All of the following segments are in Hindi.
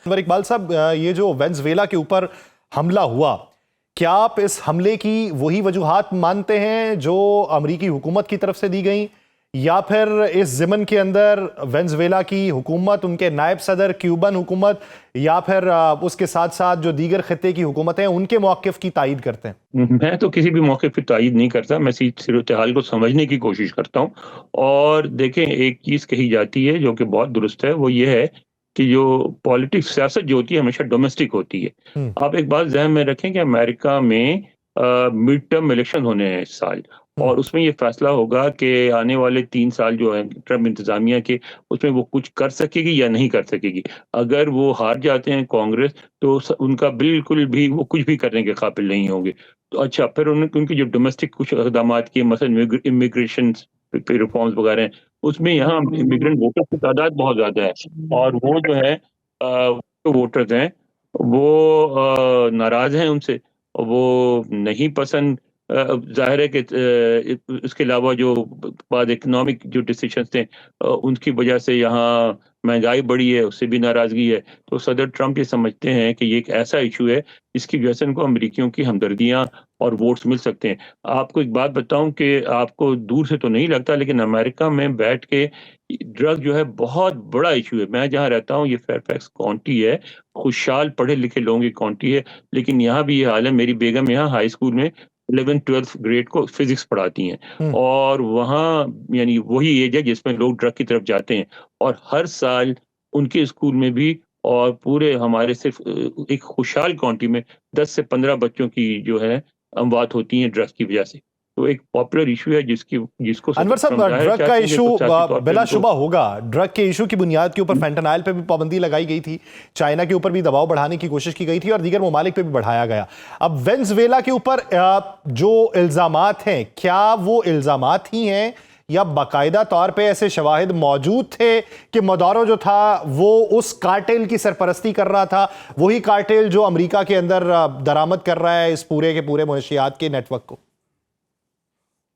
अनवर इकबाल साहब, ये जो वेनेजुएला के ऊपर हमला हुआ, क्या आप इस हमले की वही वजूहात मानते हैं जो अमरीकी हुकूमत की तरफ से दी गई, या फिर इस ज़िमन के अंदर वेनेजुएला की हुकूमत, उनके नायब सदर, क्यूबन हुकूमत, या फिर उसके साथ साथ जो दीगर खित्ते की हुकूमत है उनके मौक़िफ़ की तायीद करते हैं? मैं तो किसी भी मौके पे तायीद नहीं करता, मैं सूरत-ए-हाल को समझने की कोशिश करता हूँ। और देखें, एक चीज़ कही जाती है जो कि बहुत दुरुस्त है, वो ये है कि जो पॉलिटिक्स, सियासत जो होती है हमेशा डोमेस्टिक होती है। हम्म। आप एक बात ज़हन में रखें कि अमेरिका में मिड टर्म इलेक्शन होने हैं इस साल, हम्म। और उसमें ये फैसला होगा कि आने वाले 3 साल जो हैं ट्रम्प इंतज़ामिया के, उसमें वो कुछ कर सकेगी या नहीं कर सकेगी। अगर वो हार जाते हैं कांग्रेस, तो उनका बिल्कुल भी वो कुछ भी करने के काबिल नहीं होंगे। तो अच्छा, फिर उनकी जो डोमेस्टिक कुछ इक़दामात किए, मसलन इमिग्रेशन पे रिफॉर्म्स वगैरह हैं, उसमें यहाँ इमिग्रेंट वोटर्स की तादाद बहुत ज़्यादा है, और वो जो है जो वोटर्स हैं वो नाराज़ हैं उनसे, वो नहीं पसंद। ज़ाहिर है कि इसके अलावा जो बाद इकोनॉमिक जो डिसीजंस थे, उनकी वजह से यहाँ महंगाई बढ़ी है, उससे भी नाराज़गी है। तो सदर ट्रंप ये समझते हैं कि ये एक ऐसा इशू है जिसकी वजह से उनको अमेरिकियों की हमदर्दियाँ और वोट्स मिल सकते हैं। आपको एक बात बताऊँ कि आपको दूर से तो नहीं लगता, लेकिन अमेरिका में बैठ के ड्रग जो है बहुत बड़ा इशू है। मैं जहाँ रहता हूँ, ये फेयरफैक्स काउंटी है, खुशहाल पढ़े-लिखे लोगों की काउंटी है, लेकिन यहाँ भी ये हाल है। मेरी बेगम यहाँ हाई स्कूल में 11th-12th ग्रेड को फिज़िक्स पढ़ाती हैं, हम्म। और वहाँ यानी वही एज है जिसमें लोग ड्रग की तरफ जाते हैं, और हर साल उनके स्कूल में भी और पूरे हमारे सिर्फ एक खुशहाल काउंटी में 10 से 15 बच्चों की जो है अमवात होती हैं ड्रग्स की वजह से। तो एक पॉपुलर इश्यू है जिसको सदर अनवर साहब, ट्रंप ज़ाहिर ड्रग का चाहते हैं कि इशू कुछ सियासी तौर पे उनको। बिलाशुबा होगा। ड्रग के इशू की बुनियाद के ऊपर फेंटनाइल पे भी पाबंदी लगाई गई थी, चाइना के ऊपर भी दबाव बढ़ाने की कोशिश की गई थी और दीगर ममालिक पे भी बढ़ाया गया। अब वेनेजुएला के ऊपर जो इल्जामात हैं, क्या वो इल्जामात ही हैं या बाकायदा तौर पे ऐसे शवाहिद मौजूद थे कि मदारो जो था वो उस कार्टेल की सरपरस्ती कर रहा था, वही कार्टेल जो अमेरिका के अंदर दरामद कर रहा है इस पूरे के पूरे मुनशियात के नेटवर्क को?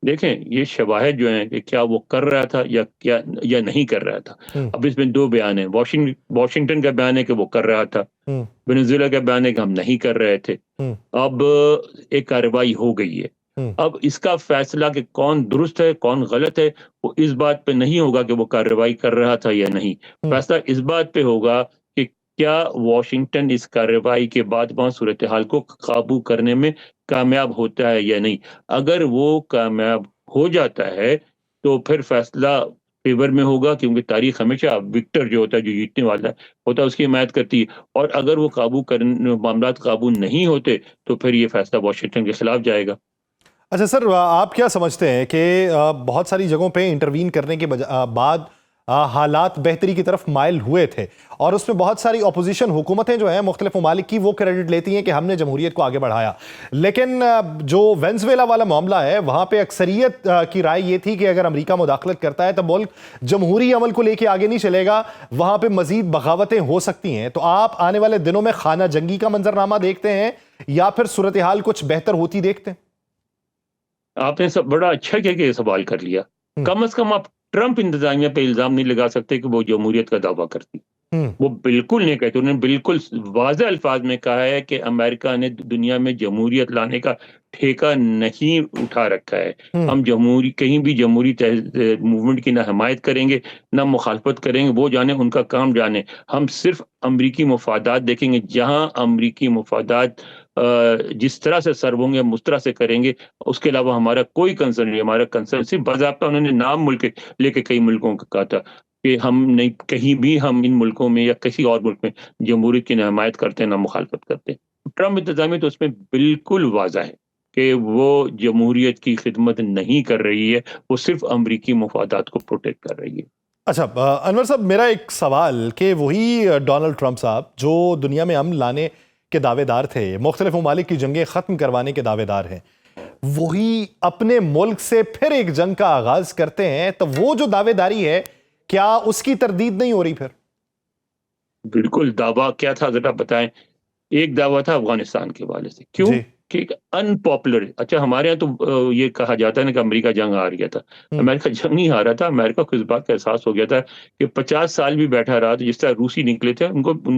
देखें, ये शवाहिद जो हैं कि क्या वो कर रहा था या नहीं कर रहा था। हम्म। अब इसमें 2 बयान हैं। वॉशिंगटन का बयान है कि वो कर रहा था, हम्म। वेनेजुएला का बयान है कि हम नहीं कर रहे थे। हम्म। अब एक कार्रवाई हो गई है। हम्म। अब इसका फैसला कि कौन दुरुस्त है, कौन गलत है, वो इस बात पे नहीं होगा कि वो कार्रवाई कर रहा था या नहीं। हम्म। फैसला इस बात पे होगा कि क्या वॉशिंगटन इस कार्रवाई के बाद वहाँ सूरत-ए-हाल को काबू करने में कामयाब होता है या नहीं। अगर वो कामयाब हो जाता है, तो फिर फैसला फ़ेवर में होगा, क्योंकि तारीख़ हमेशा विक्टर जो होता है, जो जीतने वाला होता है, उसकी हिमायत करती है। और अगर वो मामलात काबू नहीं होते, तो फिर ये फैसला वॉशिंगटन के खिलाफ जाएगा। अच्छा सर, आप क्या समझते हैं कि बहुत सारी जगहों पे इंटरवीन करने के बाद हालात बेहतरी की तरफ माइल हुए थे और उसमें बहुत सारी अपोजिशन हुकूमतें जो हैं मुख्तलिफ ममालिक की, वो क्रेडिट लेती हैं कि हमने जमहूरियत को आगे बढ़ाया, लेकिन जो वेनेजुएला वाला मामला है वहाँ पे अक्सरियत की राय ये थी कि अगर अमेरिका मुदाखलत करता है तो मुल्क जमहूरी अमल को लेके आगे नहीं चलेगा, वहाँ पे मजीद बगावतें हो सकती हैं। तो आप आने वाले दिनों में खाना जंगी का मंजरनामा देखते हैं या फिर सूरत हाल कुछ बेहतर होती देखते हैं? आपने सब बड़ा अच्छा किया कि ये सवाल कर लिया। हम्म। कम से कम आप ट्रंप इंतज़ामिया पे इल्ज़ाम नहीं लगा सकते कि वो जमहूरियत का दावा करती। हम्म। वो बिल्कुल नहीं कहते। उन्होंने बिल्कुल वाज़ेह अल्फ़ाज़ में कहा है कि अमेरिका ने दुनिया में जमहूरियत लाने का ठेका नहीं उठा रखा है। हम्म। हम जमहूरी कहीं भी जमहूरी मूवमेंट की ना हिमायत करेंगे, ना मुखालफत करेंगे, वो जाने, उनका काम जाने। हम सिर्फ़ अमरीकी मफ़ादात देखेंगे, जहाँ अमरीकी मफ़ादात जिस तरह से सर्व होंगे हम उस तरह से करेंगे। उसके अलावा हमारा कोई कंसर्न नहीं है। हमारा कंसर्न सिर्फ़ बाज़ाब्ता उन्होंने नाम मुल्क लेके कई मुल्कों का कहा था कि हम नहीं, कहीं भी हम इन मुल्कों में या किसी और मुल्क में जमहूरियत की ना हिमायत करते हैं, ना मुखालफत करते हैं। ट्रंप इंतज़ामिया तो उसमें बिल्कुल वाज़ेह है कि वो जमहूरियत की खिदमत नहीं कर रही है, वो सिर्फ़ अमरीकी मफ़ादात को प्रोटेक्ट कर रही है। अच्छा, अनवर साहब, मेरा एक सवाल कि वही डोनाल्ड ट्रंप साहब जो दुनिया में अमन लाने के दावेदार थे, मुख्तलिफ ममालिक की जंगें ख़त्म करवाने के दावेदार हैं, वही अपने मुल्क से फिर एक जंग का आगाज करते हैं, तो वो जो दावेदारी है क्या उसकी तरदीद नहीं हो रही फिर? बिल्कुल, दावा क्या था ज़रा बताएँ? एक दावा था अफ़गानिस्तान के हवाले से। क्यों? जी। कि अनपॉपुलर, अच्छा हमारे यहाँ तो ये कहा जाता है ना कि अमेरिका जंग हार गया था। अमेरिका जंग नहीं हारा था, अमेरिका को इस बात का एहसास हो गया था कि 50 साल भी बैठा रहा तो जिस तरह रूसी निकले थे,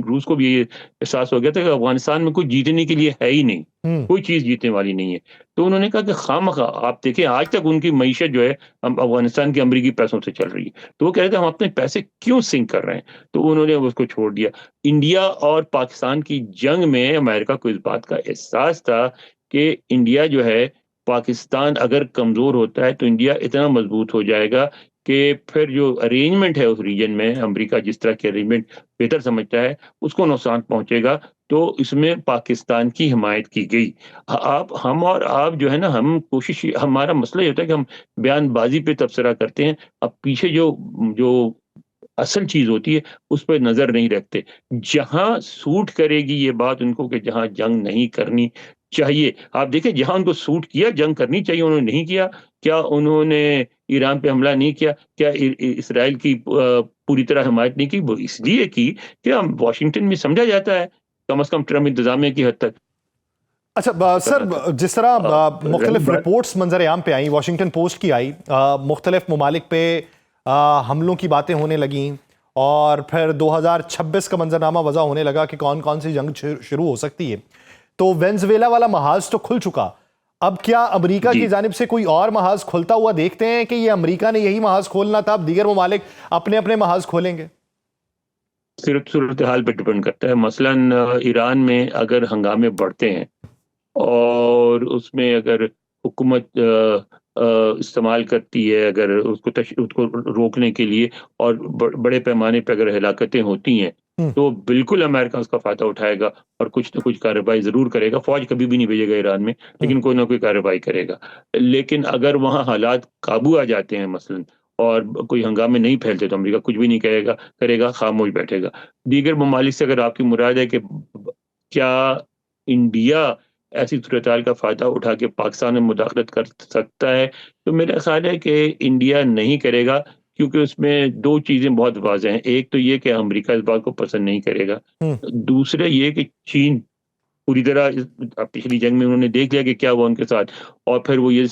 रूस को भी ये एहसास हो गया था कि अफगानिस्तान में कुछ जीतने के लिए है ही नहीं, हम्म। कोई चीज जीतने वाली नहीं है। तो उन्होंने कहा कि खामखा, आप देखें आज तक उनकी मईशत जो है हम अफगानिस्तान के अमरीकी पैसों से चल रही है, तो वो कह रहे थे हम अपने पैसे क्यों सिंक कर रहे हैं, तो उन्होंने उसको छोड़ दिया। इंडिया और पाकिस्तान की जंग में अमेरिका को इस बात का एहसास था कि इंडिया जो है, पाकिस्तान अगर कमजोर होता है तो इंडिया इतना मजबूत हो जाएगा कि फिर जो अरेंजमेंट है उस रीजन में, अमेरिका जिस तरह के अरेंजमेंट बेहतर समझता है, उसको नुकसान पहुंचेगा। तो इसमें पाकिस्तान की हिमायत की गई। आप, हम और आप जो है ना, हम कोशिश, हमारा मसला ये होता है कि हम बयानबाजी पे तबसरा करते हैं, अब पीछे जो जो असल चीज होती है उस पर नजर नहीं रखते। जहां सूट करेगी ये बात उनको कि जहां जंग नहीं करनी चाहिए, आप देखें जहां उनको सूट किया जंग करनी चाहिए उन्होंने नहीं किया। क्या उन्होंने ईरान पे हमला नहीं किया? क्या इसराइल की पूरी तरह हिमायत नहीं की? वो इसलिए की कि हम वाशिंगटन में समझा जाता है कम से कम ट्रम्प इंतजामिया की हद तक अच्छा सर, था। जिस तरह रही मुख्तलिफ बात, रिपोर्ट्स मंजर आम पे आई, वॉशिंगटन पोस्ट की आई, मुख्तलिफ ममालिक पे हमलों की बातें होने लगी और फिर 2026 का मंजरनामा वजह होने लगा कि कौन कौन सी जंग शुरू हो सकती है। तो वेनेजुएला वाला महाज तो खुल चुका, अब क्या अमेरिका की जी, जानिब से कोई और महाज खुलता हुआ देखते हैं कि ये अमेरिका ने यही महाज खोलना था, अब दीगर ममालिक अपने अपने महाज खोलेंगे? सिर्फ सूरत हाल पे डिपेंड करता है। मसलन ईरान में अगर हंगामे बढ़ते हैं और उसमें अगर हुकूमत इस्तेमाल करती है, अगर उसको रोकने के लिए, और बड़े पैमाने पे अगर हिलाकतें होती हैं, हम्म। तो बिल्कुल अमेरिका उसका फ़ायदा उठाएगा और कुछ न कुछ कार्रवाई ज़रूर करेगा। फ़ौज कभी भी नहीं भेजेगा ईरान में, हम्म। लेकिन कोई ना कोई कार्रवाई करेगा। लेकिन अगर वहाँ हालात काबू आ जाते हैं मसलन, और कोई हंगामे नहीं फैलते, तो अमेरिका कुछ भी नहीं करेगा, खामोश बैठेगा। दीगर ममालिक से अगर आपकी मुराद है कि क्या इंडिया ऐसी सूरत-हाल का फ़ायदा उठा के पाकिस्तान में मुदाखलत कर सकता है? तो मेरा ख़्याल है कि इंडिया नहीं करेगा, क्योंकि उसमें 2 चीज़ें बहुत वाज़ेह हैं। एक तो ये कि अमेरिका इस बात को पसंद नहीं करेगा। हम्म। दूसरा ये कि चीन पूरी तरह पिछली जंग में उन्होंने देख लिया कि क्या हुआ उनके साथ, और फिर वो ये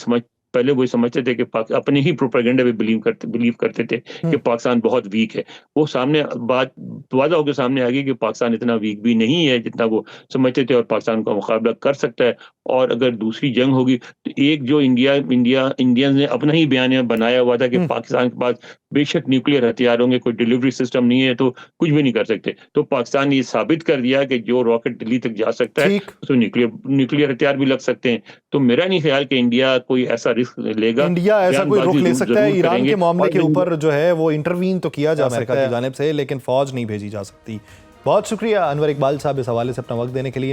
पहले वो समझते थे कि अपने ही प्रोपेगेंडा पे बिलीव करते थे कि हम्म। पाकिस्तान बहुत वीक है। वो सामने बात वाज़ा होके सामने आ गई कि पाकिस्तान इतना वीक भी नहीं है जितना वो समझते थे, और पाकिस्तान का मुकाबला कर सकता है। और अगर दूसरी जंग होगी तो एक जो इंडियंस ने अपना ही बयानिया बनाया हुआ था कि हम्म। पाकिस्तान के पास बेशक न्यूक्लियर हथियार होंगे, कोई डिलीवरी सिस्टम नहीं है तो कुछ भी नहीं कर सकते। तो पाकिस्तान ने ये साबित कर दिया कि जो रॉकेट दिल्ली तक जा सकता है, ठीक। उसमें न्यूक्लियर हथियार भी लग सकते हैं। तो मेरा नहीं ख्याल कि इंडिया कोई ऐसा रिस्क लेगा। इंडिया ऐसा कोई रुख बयानबाजी ले सकता है? ज़रूर ईरान करेंगे, के मामले और के ऊपर जो है वो इंटरवीन तो किया जा सकता है अमेरिका की जानिब से, लेकिन फौज नहीं भेजी जा सकती। बहुत शुक्रिया अनवर इकबाल साहब इस हवाले से अपना वक्त देने के लिए।